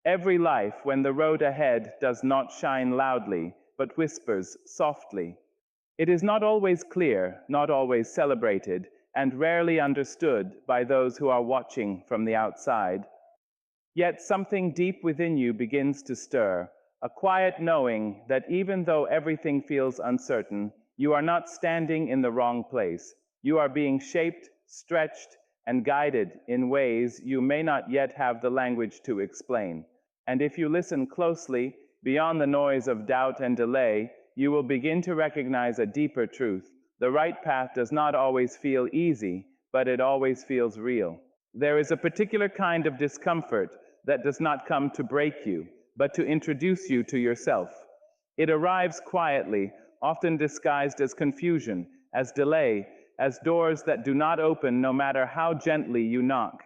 every life when the road ahead does not shine loudly, but whispers softly. It is not always clear, not always celebrated, and rarely understood by those who are watching from the outside. Yet something deep within you begins to stir, a quiet knowing that even though everything feels uncertain, you are not standing in the wrong place. You are being shaped, stretched, and guided in ways you may not yet have the language to explain. And if you listen closely, beyond the noise of doubt and delay, you will begin to recognize a deeper truth. The right path does not always feel easy, but it always feels real. There is a particular kind of discomfort that does not come to break you, but to introduce you to yourself. It arrives quietly, often disguised as confusion, as delay, as doors that do not open no matter how gently you knock.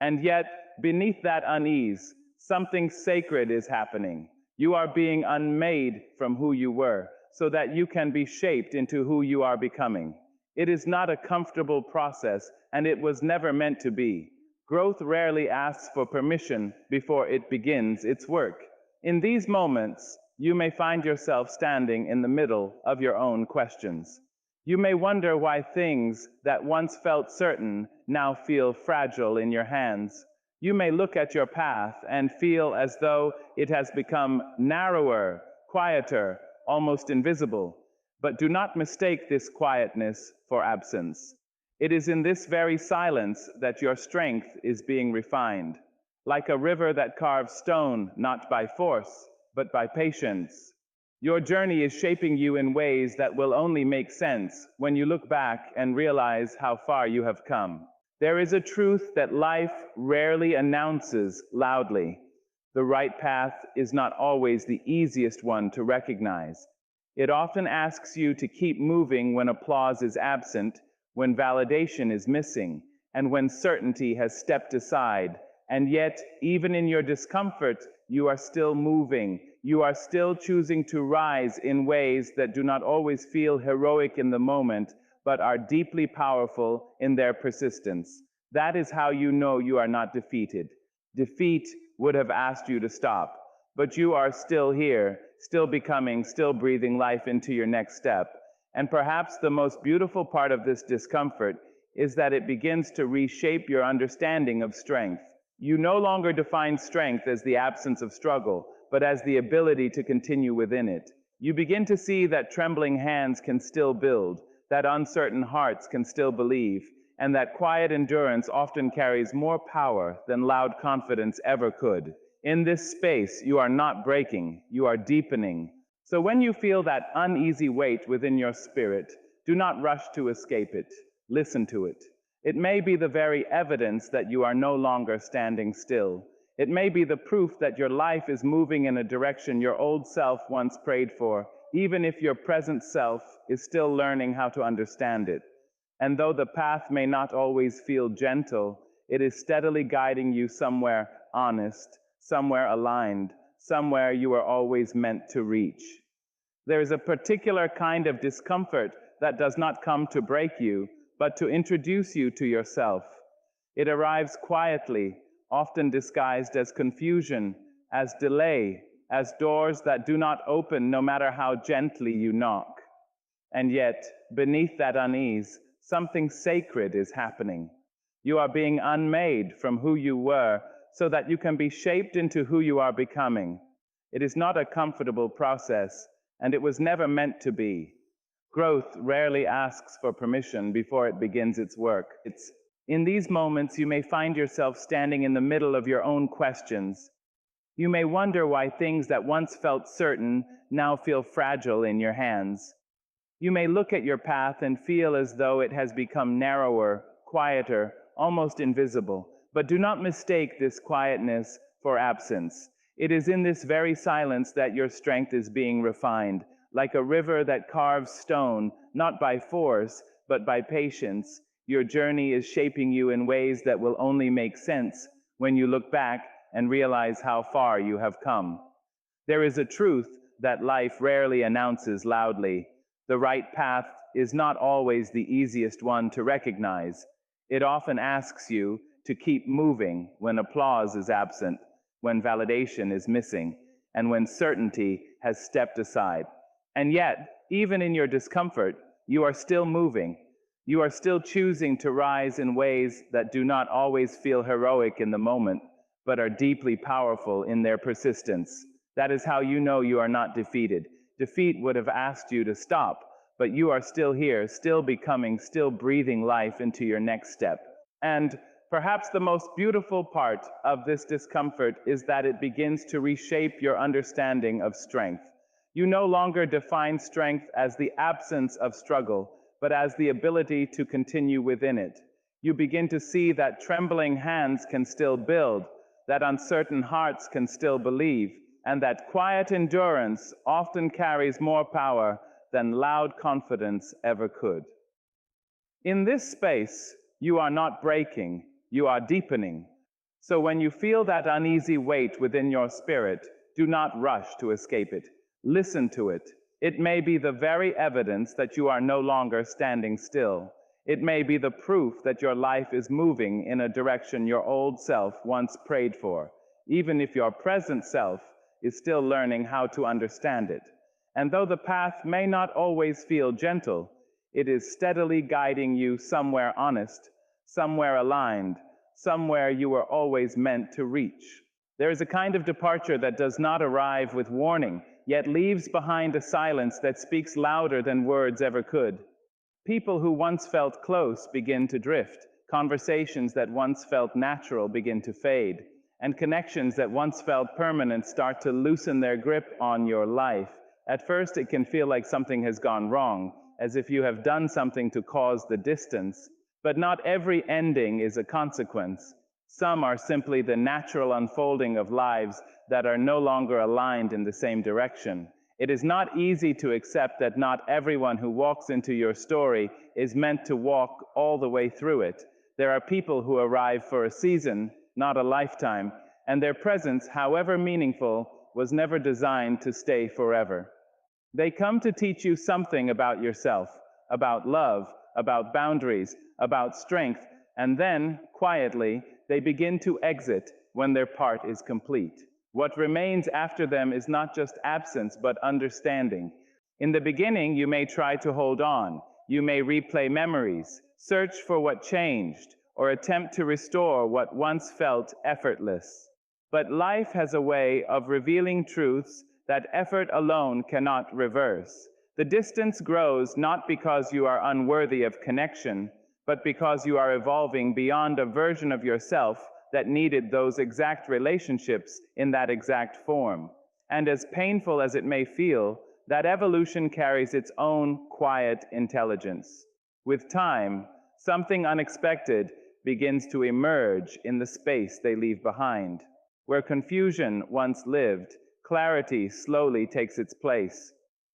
And yet, beneath that unease, something sacred is happening. You are being unmade from who you were, so that you can be shaped into who you are becoming. It is not a comfortable process, and it was never meant to be. Growth rarely asks for permission before it begins its work. In these moments, you may find yourself standing in the middle of your own questions. You may wonder why things that once felt certain now feel fragile in your hands. You may look at your path and feel as though it has become narrower, quieter, almost invisible. But do not mistake this quietness for absence. It is in this very silence that your strength is being refined, like a river that carves stone not by force, but by patience. Your journey is shaping you in ways that will only make sense when you look back and realize how far you have come. There is a truth that life rarely announces loudly. The right path is not always the easiest one to recognize. It often asks you to keep moving when applause is absent, when validation is missing, and when certainty has stepped aside. And yet, even in your discomfort, you are still moving. You are still choosing to rise in ways that do not always feel heroic in the moment, but are deeply powerful in their persistence. That is how you know you are not defeated. Defeat would have asked you to stop, but you are still here, still becoming, still breathing life into your next step. And perhaps the most beautiful part of this discomfort is that it begins to reshape your understanding of strength. You no longer define strength as the absence of struggle, but as the ability to continue within it. You begin to see that trembling hands can still build, that uncertain hearts can still believe, and that quiet endurance often carries more power than loud confidence ever could. In this space, you are not breaking, you are deepening. So when you feel that uneasy weight within your spirit, do not rush to escape it. Listen to it. It may be the very evidence that you are no longer standing still. It may be the proof that your life is moving in a direction your old self once prayed for, even if your present self is still learning how to understand it. And though the path may not always feel gentle, it is steadily guiding you somewhere honest, somewhere aligned, somewhere you are always meant to reach. There is a particular kind of discomfort that does not come to break you, but to introduce you to yourself. It arrives quietly, often disguised as confusion, as delay, as doors that do not open no matter how gently you knock. And yet, beneath that unease, something sacred is happening. You are being unmade from who you were so that you can be shaped into who you are becoming. It is not a comfortable process, and it was never meant to be. Growth rarely asks for permission before it begins its work. In these moments, you may find yourself standing in the middle of your own questions. You may wonder why things that once felt certain now feel fragile in your hands. You may look at your path and feel as though it has become narrower, quieter, almost invisible. But do not mistake this quietness for absence. It is in this very silence that your strength is being refined, like a river that carves stone, not by force, but by patience. Your journey is shaping you in ways that will only make sense when you look back and realize how far you have come. There is a truth that life rarely announces loudly. The right path is not always the easiest one to recognize. It often asks you to keep moving when applause is absent, when validation is missing, and when certainty has stepped aside. And yet, even in your discomfort, you are still moving. You are still choosing to rise in ways that do not always feel heroic in the moment, but are deeply powerful in their persistence. That is how you know you are not defeated. Defeat would have asked you to stop, but you are still here, still becoming, still breathing life into your next step. And perhaps the most beautiful part of this discomfort is that it begins to reshape your understanding of strength. You no longer define strength as the absence of struggle, but as the ability to continue within it. You begin to see that trembling hands can still build, that uncertain hearts can still believe, and that quiet endurance often carries more power than loud confidence ever could. In this space, you are not breaking, you are deepening. So when you feel that uneasy weight within your spirit, do not rush to escape it. Listen to it. It may be the very evidence that you are no longer standing still. It may be the proof that your life is moving in a direction your old self once prayed for, even if your present self is still learning how to understand it. And though the path may not always feel gentle, it is steadily guiding you somewhere honest, somewhere aligned, somewhere you were always meant to reach. There is a kind of departure that does not arrive with warning, yet leaves behind a silence that speaks louder than words ever could. People who once felt close begin to drift. Conversations that once felt natural begin to fade. And connections that once felt permanent start to loosen their grip on your life. At first, it can feel like something has gone wrong, as if you have done something to cause the distance. But not every ending is a consequence. Some are simply the natural unfolding of lives that are no longer aligned in the same direction. It is not easy to accept that not everyone who walks into your story is meant to walk all the way through it. There are people who arrive for a season, not a lifetime, and their presence, however meaningful, was never designed to stay forever. They come to teach you something about yourself, about love, about boundaries, about strength, and then, quietly, they begin to exit when their part is complete. What remains after them is not just absence, but understanding. In the beginning, you may try to hold on. You may replay memories, search for what changed, or attempt to restore what once felt effortless. But life has a way of revealing truths that effort alone cannot reverse. The distance grows not because you are unworthy of connection, but because you are evolving beyond a version of yourself that needed those exact relationships in that exact form. And as painful as it may feel, that evolution carries its own quiet intelligence. With time, something unexpected begins to emerge in the space they leave behind. Where confusion once lived, clarity slowly takes its place.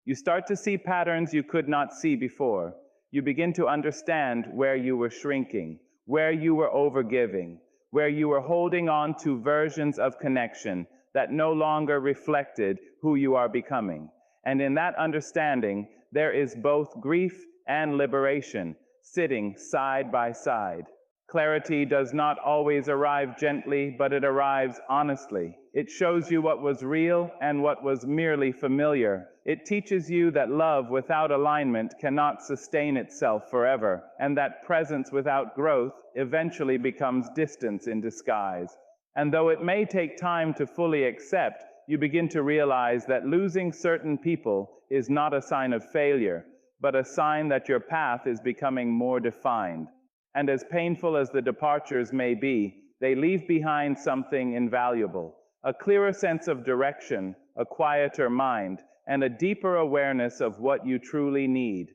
You start to see patterns you could not see before. You begin to understand where you were shrinking, where you were overgiving, where you were holding on to versions of connection that no longer reflected who you are becoming. And in that understanding, there is both grief and liberation sitting side by side. Clarity does not always arrive gently, but it arrives honestly. It shows you what was real and what was merely familiar. It teaches you that love without alignment cannot sustain itself forever, and that presence without growth eventually becomes distance in disguise. And though it may take time to fully accept, you begin to realize that losing certain people is not a sign of failure, but a sign that your path is becoming more defined. And as painful as the departures may be, they leave behind something invaluable, a clearer sense of direction, a quieter mind, and a deeper awareness of what you truly need.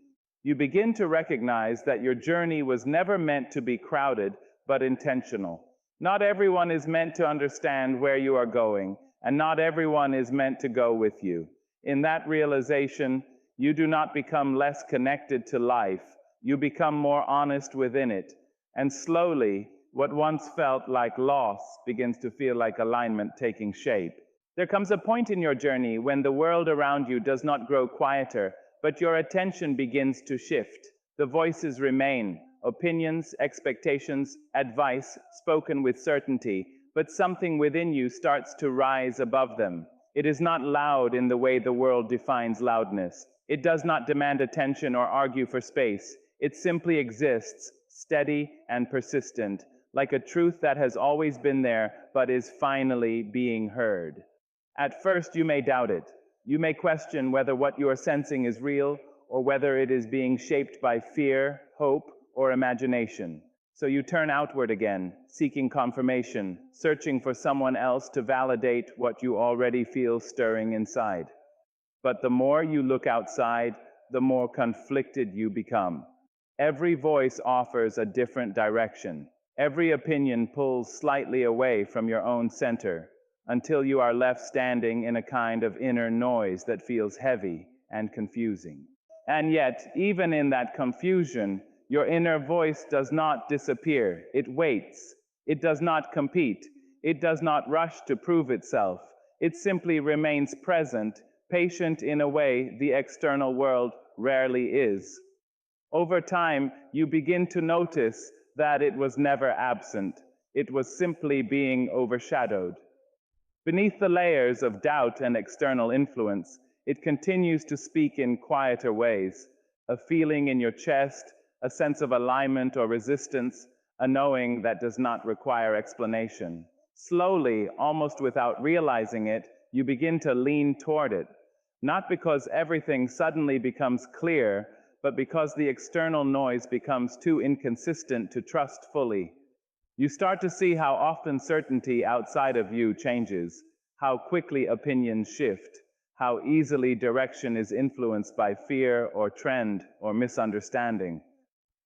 You begin to recognize that your journey was never meant to be crowded, but intentional. Not everyone is meant to understand where you are going, and not everyone is meant to go with you. In that realization, you do not become less connected to life. You become more honest within it, and slowly, what once felt like loss begins to feel like alignment taking shape. There comes a point in your journey when the world around you does not grow quieter, but your attention begins to shift. The voices remain, opinions, expectations, advice spoken with certainty, but something within you starts to rise above them. It is not loud in the way the world defines loudness. It does not demand attention or argue for space. It simply exists, steady and persistent, like a truth that has always been there but is finally being heard. At first, you may doubt it. You may question whether what you are sensing is real or whether it is being shaped by fear, hope, or imagination. So you turn outward again, seeking confirmation, searching for someone else to validate what you already feel stirring inside. But the more you look outside, the more conflicted you become. Every voice offers a different direction. Every opinion pulls slightly away from your own center, until you are left standing in a kind of inner noise that feels heavy and confusing. And yet, even in that confusion, your inner voice does not disappear. It waits. It does not compete. It does not rush to prove itself. It simply remains present, patient in a way the external world rarely is. Over time, you begin to notice that it was never absent. It was simply being overshadowed. Beneath the layers of doubt and external influence, it continues to speak in quieter ways. A feeling in your chest, a sense of alignment or resistance, a knowing that does not require explanation. Slowly, almost without realizing it, you begin to lean toward it. Not because everything suddenly becomes clear, but because the external noise becomes too inconsistent to trust fully. You start to see how often certainty outside of you changes, how quickly opinions shift, how easily direction is influenced by fear or trend or misunderstanding.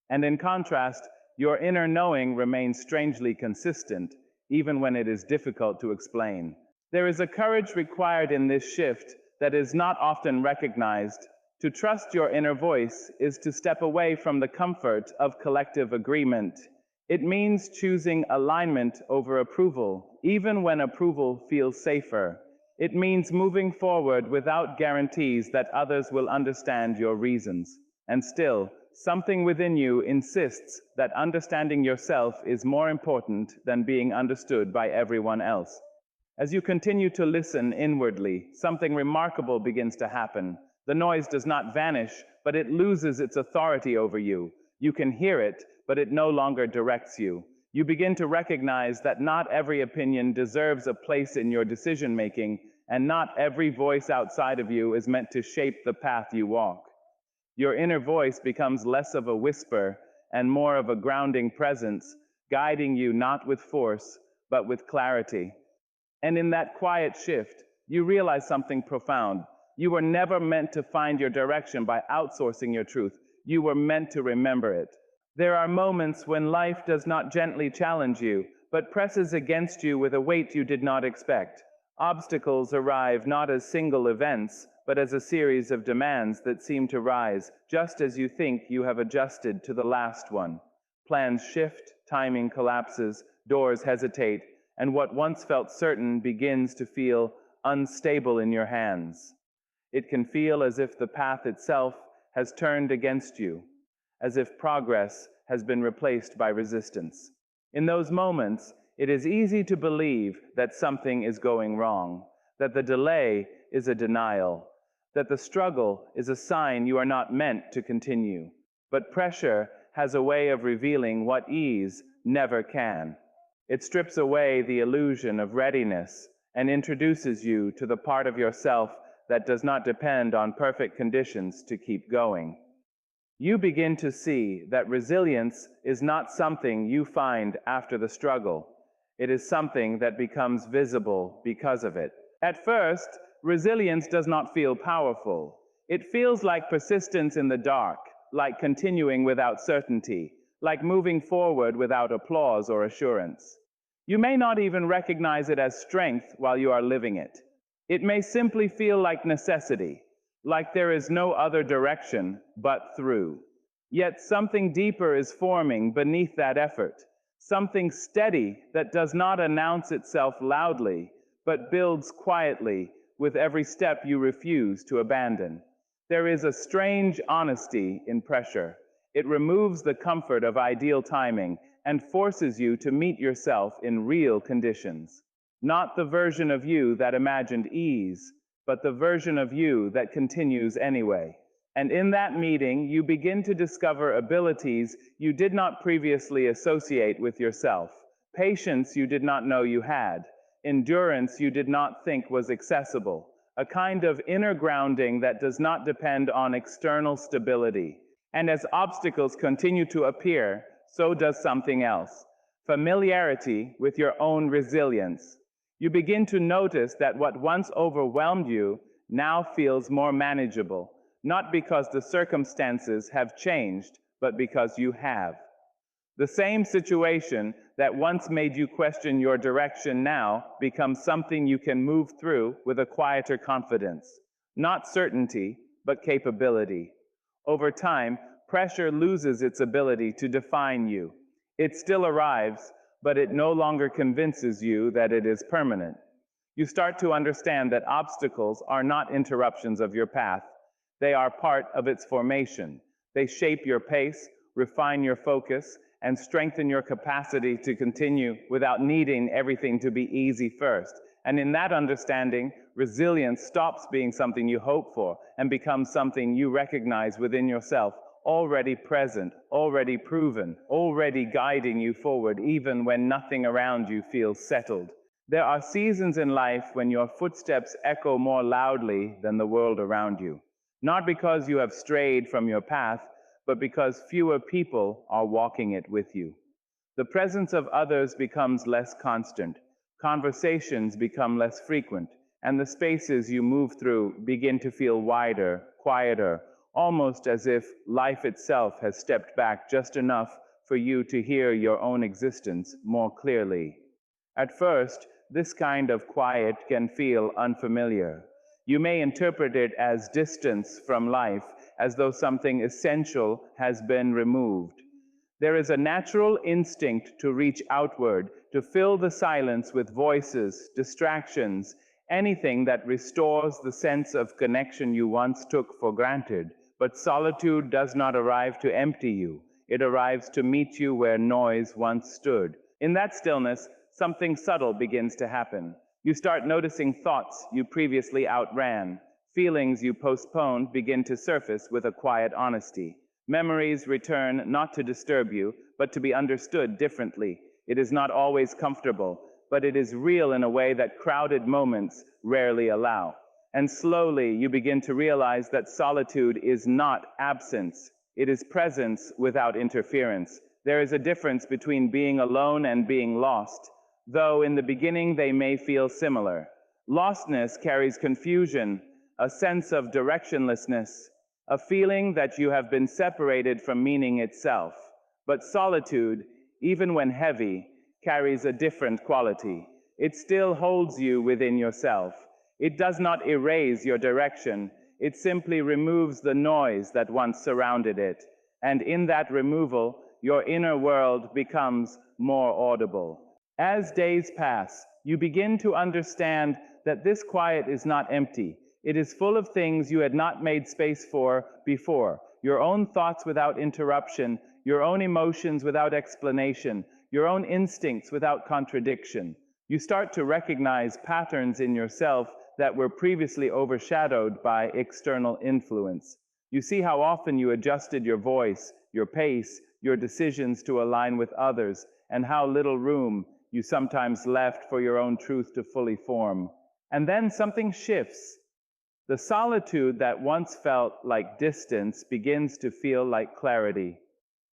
And in contrast, your inner knowing remains strangely consistent, even when it is difficult to explain. There is a courage required in this shift that is not often recognized. To trust your inner voice is to step away from the comfort of collective agreement. It means choosing alignment over approval, even when approval feels safer. It means moving forward without guarantees that others will understand your reasons. And still, something within you insists that understanding yourself is more important than being understood by everyone else. As you continue to listen inwardly, something remarkable begins to happen. The noise does not vanish, but it loses its authority over you. You can hear it, but it no longer directs you. You begin to recognize that not every opinion deserves a place in your decision-making, and not every voice outside of you is meant to shape the path you walk. Your inner voice becomes less of a whisper and more of a grounding presence, guiding you not with force, but with clarity. And in that quiet shift, you realize something profound. You were never meant to find your direction by outsourcing your truth. You were meant to remember it. There are moments when life does not gently challenge you, but presses against you with a weight you did not expect. Obstacles arrive not as single events, but as a series of demands that seem to rise just as you think you have adjusted to the last one. Plans shift, timing collapses, doors hesitate, and what once felt certain begins to feel unstable in your hands. It can feel as if the path itself has turned against you, as if progress has been replaced by resistance. In those moments, it is easy to believe that something is going wrong, that the delay is a denial, that the struggle is a sign you are not meant to continue. But pressure has a way of revealing what ease never can. It strips away the illusion of readiness and introduces you to the part of yourself that does not depend on perfect conditions to keep going. You begin to see that resilience is not something you find after the struggle. It is something that becomes visible because of it. At first, resilience does not feel powerful. It feels like persistence in the dark, like continuing without certainty, like moving forward without applause or assurance. You may not even recognize it as strength while you are living it. It may simply feel like necessity, like there is no other direction but through. Yet something deeper is forming beneath that effort, something steady that does not announce itself loudly, but builds quietly with every step you refuse to abandon. There is a strange honesty in pressure. It removes the comfort of ideal timing and forces you to meet yourself in real conditions. Not the version of you that imagined ease, but the version of you that continues anyway. And in that meeting, you begin to discover abilities you did not previously associate with yourself, patience you did not know you had, endurance you did not think was accessible, a kind of inner grounding that does not depend on external stability. And as obstacles continue to appear, so does something else: familiarity with your own resilience. You begin to notice that what once overwhelmed you now feels more manageable, not because the circumstances have changed, but because you have. The same situation that once made you question your direction now becomes something you can move through with a quieter confidence. Not certainty, but capability. Over time, pressure loses its ability to define you. It still arrives, but it no longer convinces you that it is permanent. You start to understand that obstacles are not interruptions of your path. They are part of its formation. They shape your pace, refine your focus, and strengthen your capacity to continue without needing everything to be easy first. And in that understanding, resilience stops being something you hope for and becomes something you recognize within yourself, already present, already proven, already guiding you forward even when nothing around you feels settled. There are seasons in life when your footsteps echo more loudly than the world around you, not because you have strayed from your path, but because fewer people are walking it with you. The presence of others becomes less constant, conversations become less frequent, and the spaces you move through begin to feel wider, quieter, almost as if life itself has stepped back just enough for you to hear your own existence more clearly. At first, this kind of quiet can feel unfamiliar. You may interpret it as distance from life, as though something essential has been removed. There is a natural instinct to reach outward, to fill the silence with voices, distractions, anything that restores the sense of connection you once took for granted. But solitude does not arrive to empty you. It arrives to meet you where noise once stood. In that stillness, something subtle begins to happen. You start noticing thoughts you previously outran. Feelings you postponed begin to surface with a quiet honesty. Memories return not to disturb you, but to be understood differently. It is not always comfortable, but it is real in a way that crowded moments rarely allow. And slowly you begin to realize that solitude is not absence. It is presence without interference. There is a difference between being alone and being lost, though in the beginning they may feel similar. Lostness carries confusion, a sense of directionlessness, a feeling that you have been separated from meaning itself. But solitude, even when heavy, carries a different quality. It still holds you within yourself. It does not erase your direction. It simply removes the noise that once surrounded it. And in that removal, your inner world becomes more audible. As days pass, you begin to understand that this quiet is not empty. It is full of things you had not made space for before. Your own thoughts without interruption, your own emotions without explanation, your own instincts without contradiction. You start to recognize patterns in yourself that were previously overshadowed by external influence. You see how often you adjusted your voice, your pace, your decisions to align with others, and how little room you sometimes left for your own truth to fully form. And then something shifts. The solitude that once felt like distance begins to feel like clarity.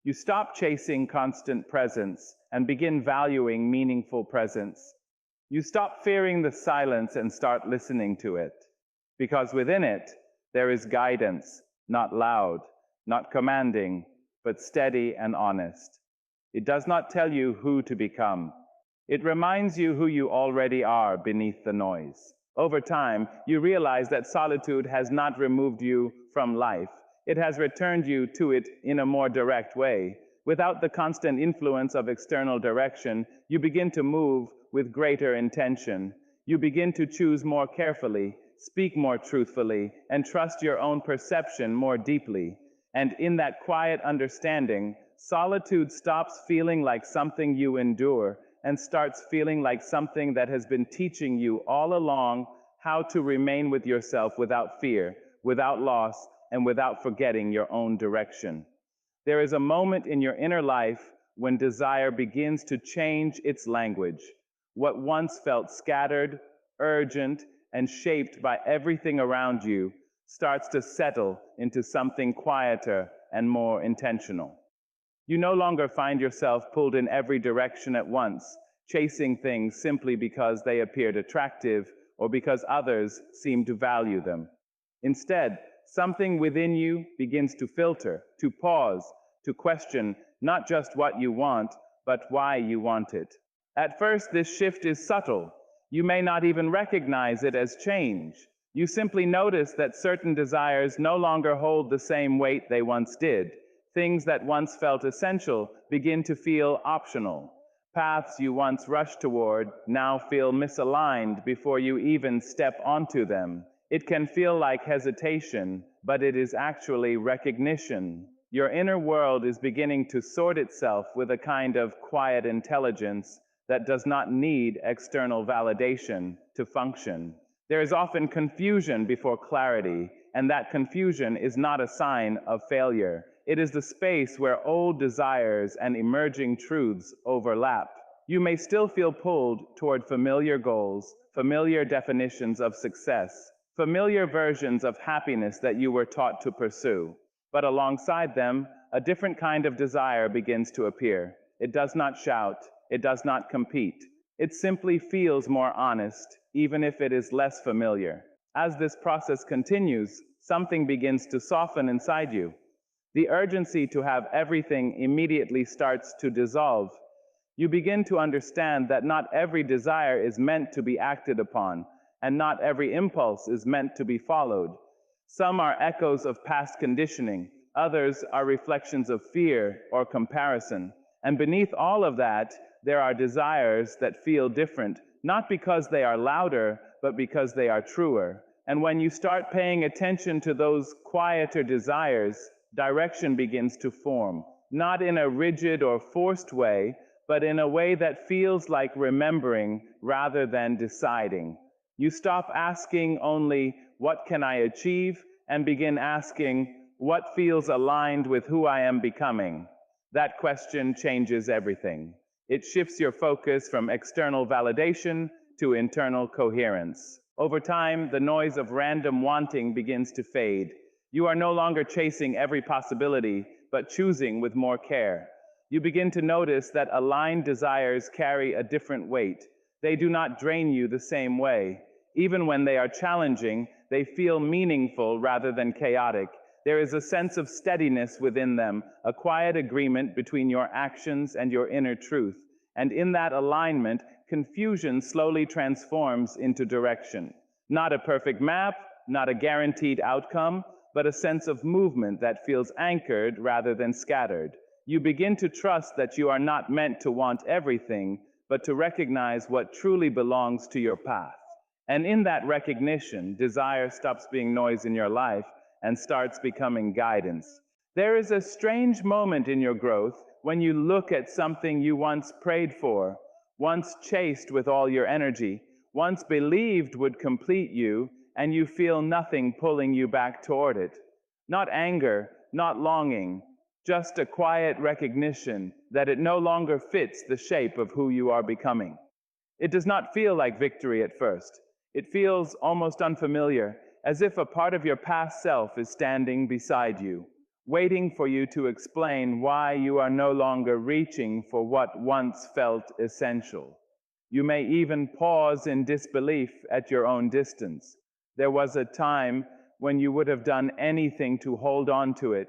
You stop chasing constant presence and begin valuing meaningful presence. You stop fearing the silence and start listening to it, because within it, there is guidance, not loud, not commanding, but steady and honest. It does not tell you who to become. It reminds you who you already are beneath the noise. Over time, you realize that solitude has not removed you from life. It has returned you to it in a more direct way. Without the constant influence of external direction, you begin to move with greater intention. You begin to choose more carefully, speak more truthfully, and trust your own perception more deeply. And in that quiet understanding, Solitude stops feeling like something you endure and starts feeling like something that has been teaching you all along how to remain with yourself without fear, without loss, and without forgetting your own direction. There is a moment in your inner life when desire begins to change its language. What once felt scattered, urgent, and shaped by everything around you starts to settle into something quieter and more intentional. You no longer find yourself pulled in every direction at once, chasing things simply because they appeared attractive or because others seem to value them. Instead, something within you begins to filter, to pause, to question not just what you want, but why you want it. At first, this shift is subtle. You may not even recognize it as change. You simply notice that certain desires no longer hold the same weight they once did. Things that once felt essential begin to feel optional. Paths you once rushed toward now feel misaligned before you even step onto them. It can feel like hesitation, but it is actually recognition. Your inner world is beginning to sort itself with a kind of quiet intelligence that does not need external validation to function. There is often confusion before clarity, and that confusion is not a sign of failure. It is the space where old desires and emerging truths overlap. You may still feel pulled toward familiar goals, familiar definitions of success, familiar versions of happiness that you were taught to pursue. But alongside them, a different kind of desire begins to appear. It does not shout, it does not compete. It simply feels more honest, even if it is less familiar. As this process continues, something begins to soften inside you. The urgency to have everything immediately starts to dissolve. You begin to understand that not every desire is meant to be acted upon, and not every impulse is meant to be followed. Some are echoes of past conditioning, others are reflections of fear or comparison. And beneath all of that, there are desires that feel different, not because they are louder, but because they are truer. And when you start paying attention to those quieter desires, direction begins to form, not in a rigid or forced way, but in a way that feels like remembering rather than deciding. You stop asking only, "What can I achieve?" and begin asking, "What feels aligned with who I am becoming?" That question changes everything. It shifts your focus from external validation to internal coherence. Over time, the noise of random wanting begins to fade. You are no longer chasing every possibility, but choosing with more care. You begin to notice that aligned desires carry a different weight. They do not drain you the same way. Even when they are challenging, they feel meaningful rather than chaotic. There is a sense of steadiness within them, a quiet agreement between your actions and your inner truth. And in that alignment, confusion slowly transforms into direction. Not a perfect map, not a guaranteed outcome, but a sense of movement that feels anchored rather than scattered. You begin to trust that you are not meant to want everything, but to recognize what truly belongs to your path. And in that recognition, desire stops being noise in your life and starts becoming guidance. There is a strange moment in your growth when you look at something you once prayed for, once chased with all your energy, once believed would complete you, and you feel nothing pulling you back toward it. Not anger, not longing, just a quiet recognition that it no longer fits the shape of who you are becoming. It does not feel like victory at first. It feels almost unfamiliar, as if a part of your past self is standing beside you, waiting for you to explain why you are no longer reaching for what once felt essential. You may even pause in disbelief at your own distance. There was a time when you would have done anything to hold on to it,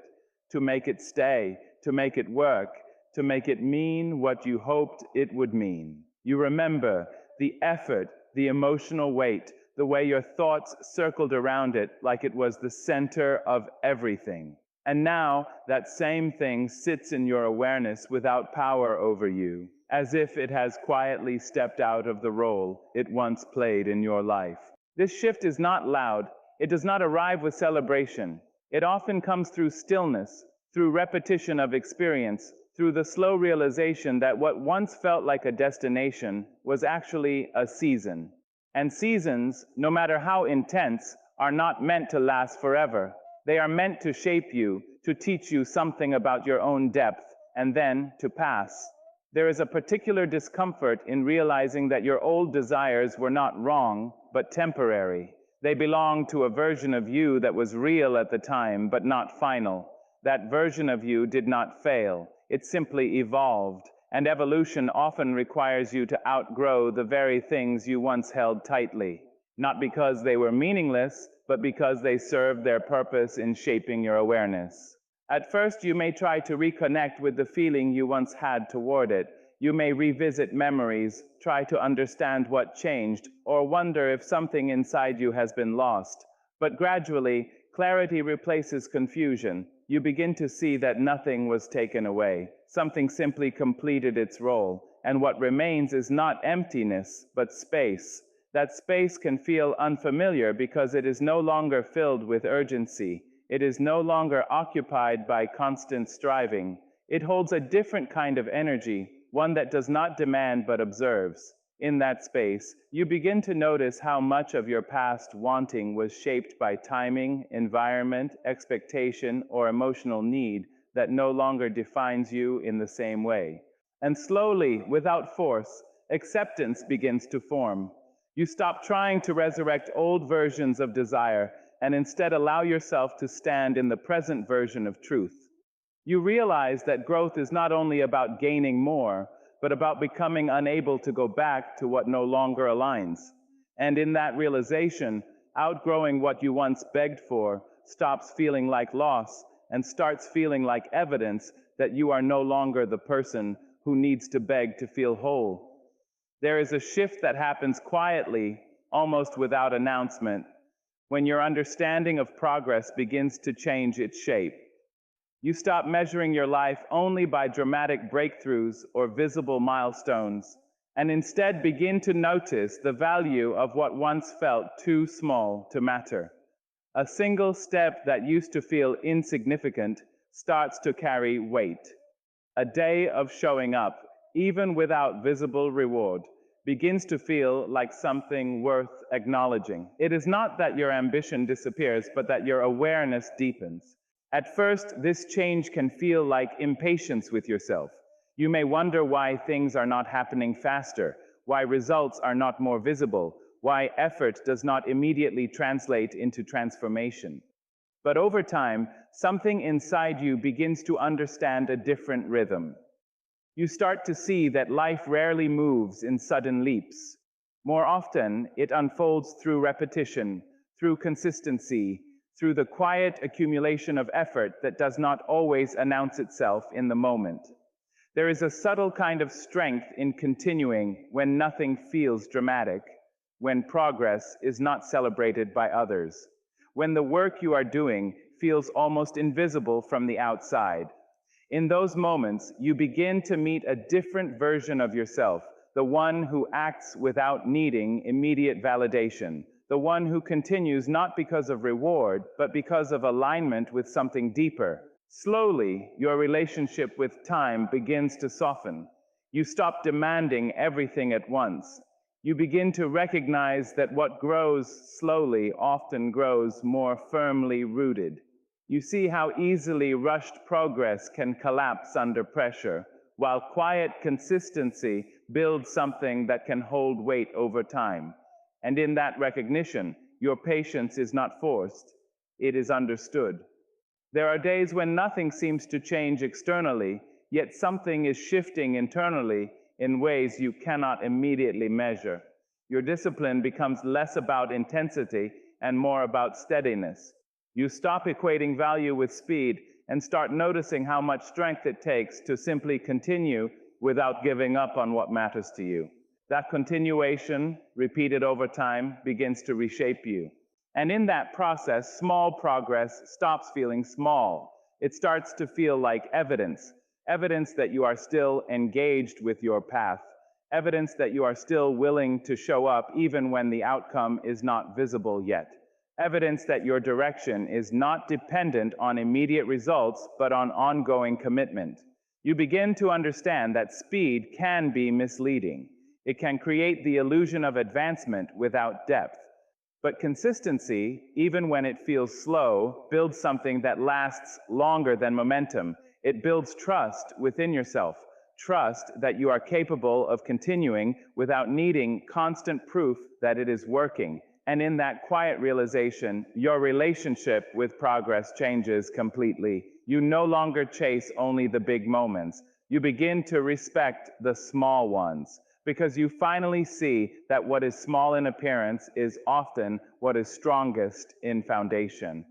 to make it stay, to make it work, to make it mean what you hoped it would mean. You remember the effort, the emotional weight, the way your thoughts circled around it like it was the center of everything. And now that same thing sits in your awareness without power over you, as if it has quietly stepped out of the role it once played in your life. This shift is not loud. It does not arrive with celebration. It often comes through stillness, through repetition of experience, through the slow realization that what once felt like a destination was actually a season. And seasons, no matter how intense, are not meant to last forever. They are meant to shape you, to teach you something about your own depth, and then to pass. There is a particular discomfort in realizing that your old desires were not wrong, but temporary. They belonged to a version of you that was real at the time, but not final. That version of you did not fail. It simply evolved. And evolution often requires you to outgrow the very things you once held tightly. Not because they were meaningless, but because they served their purpose in shaping your awareness. At first, you may try to reconnect with the feeling you once had toward it. You may revisit memories, try to understand what changed, or wonder if something inside you has been lost. But gradually, clarity replaces confusion. You begin to see that nothing was taken away. Something simply completed its role, and what remains is not emptiness, but space. That space can feel unfamiliar because it is no longer filled with urgency. It is no longer occupied by constant striving. It holds a different kind of energy, one that does not demand but observes. In that space, you begin to notice how much of your past wanting was shaped by timing, environment, expectation, or emotional need that no longer defines you in the same way. And slowly, without force, acceptance begins to form. You stop trying to resurrect old versions of desire and instead allow yourself to stand in the present version of truth. You realize that growth is not only about gaining more, but about becoming unable to go back to what no longer aligns. And in that realization, outgrowing what you once begged for stops feeling like loss and starts feeling like evidence that you are no longer the person who needs to beg to feel whole. There is a shift that happens quietly, almost without announcement, when your understanding of progress begins to change its shape. You stop measuring your life only by dramatic breakthroughs or visible milestones, and instead begin to notice the value of what once felt too small to matter. A single step that used to feel insignificant starts to carry weight. A day of showing up, even without visible reward, begins to feel like something worth acknowledging. It is not that your ambition disappears, but that your awareness deepens. At first, this change can feel like impatience with yourself. You may wonder why things are not happening faster, why results are not more visible, why effort does not immediately translate into transformation. But over time, something inside you begins to understand a different rhythm. You start to see that life rarely moves in sudden leaps. More often, it unfolds through repetition, through consistency, through the quiet accumulation of effort that does not always announce itself in the moment. There is a subtle kind of strength in continuing when nothing feels dramatic, when progress is not celebrated by others, when the work you are doing feels almost invisible from the outside. In those moments, you begin to meet a different version of yourself, the one who acts without needing immediate validation, the one who continues not because of reward, but because of alignment with something deeper. Slowly, your relationship with time begins to soften. You stop demanding everything at once. You begin to recognize that what grows slowly often grows more firmly rooted. You see how easily rushed progress can collapse under pressure, while quiet consistency builds something that can hold weight over time. And in that recognition, your patience is not forced, it is understood. There are days when nothing seems to change externally, yet something is shifting internally in ways you cannot immediately measure. Your discipline becomes less about intensity and more about steadiness. You stop equating value with speed and start noticing how much strength it takes to simply continue without giving up on what matters to you. That continuation, repeated over time, begins to reshape you. And in that process, small progress stops feeling small. It starts to feel like evidence, evidence that you are still engaged with your path, evidence that you are still willing to show up even when the outcome is not visible yet. Evidence that your direction is not dependent on immediate results, but on ongoing commitment. You begin to understand that speed can be misleading. It can create the illusion of advancement without depth. But consistency, even when it feels slow, builds something that lasts longer than momentum. It builds trust within yourself, trust that you are capable of continuing without needing constant proof that it is working. And in that quiet realization, your relationship with progress changes completely. You no longer chase only the big moments. You begin to respect the small ones because you finally see that what is small in appearance is often what is strongest in foundation.